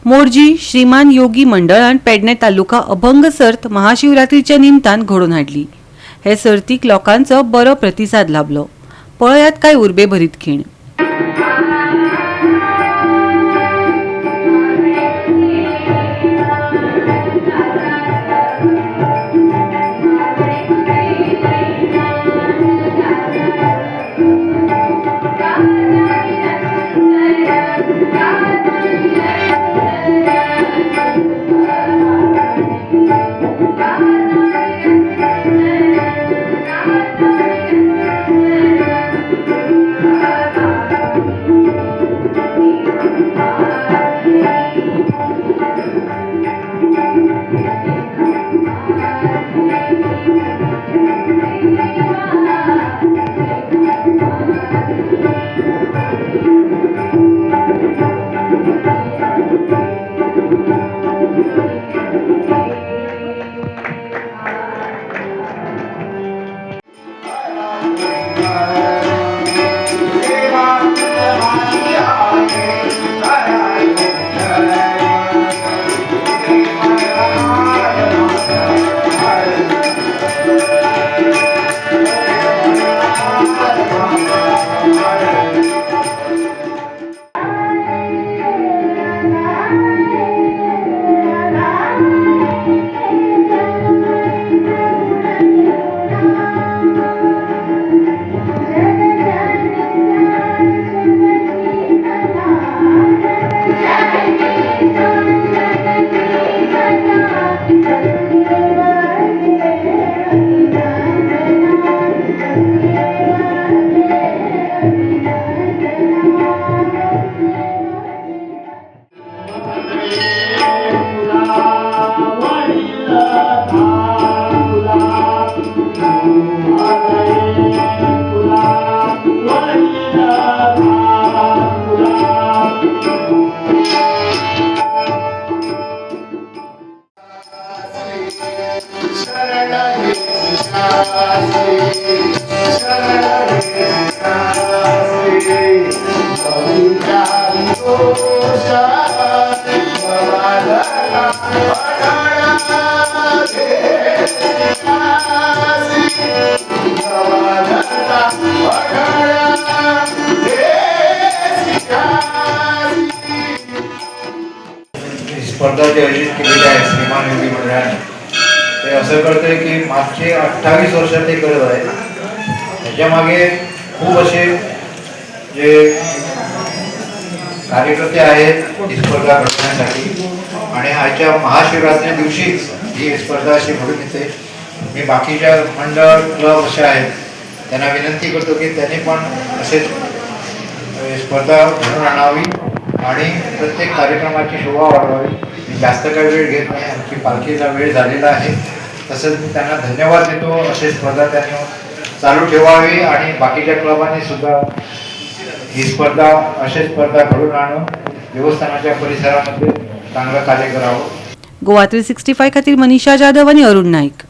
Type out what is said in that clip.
मोरजी श्रीमान योगी मंडळान पेडणे तालुका अभंग सर्त महाशिवरात्रीच्या निमतान घडोवन हाडली। हे सर्तीक लोकांचो बरो प्रतिसाद लाभलो। पळयात काय उर्बे भरीत खीण। स्पर्धा जी आयोजित केलेली आहे श्रीमान योगी मंडळाने, ते असं करते की मागचे 28 वर्ष ते करत आहे। त्याच्या मागे खूप असे जे कार्यकर्ते आहेत ही स्पर्धा घडवण्यासाठी, आणि आजच्या महाशिवरात्री दिवशी ही स्पर्धा अशी घडून येते। मी बाकीच्या मंडळ क्लब असे आहेत त्यांना विनंती करतो की त्यांनी पण असेच स्पर्धा घडवून आणावी आणि प्रत्येक कार्यक्रमाची शोभा वाढवावी। मी जास्त काही वेळ घेत नाही, आमची पालखीचा वेळ झालेला आहे। तसंच मी त्यांना धन्यवाद देतो। अशी स्पर्धा त्यांनी चालू ठेवावी आणि बाकीच्या क्लबांनी सुद्धा ही स्पर्धा अशी स्पर्धा घडून आणून देवस्थानाच्या परिसरामध्ये चांगलं कार्य करावं। गोवा 365 खातीर मनीषा जाधव आणि अरुण नाईक।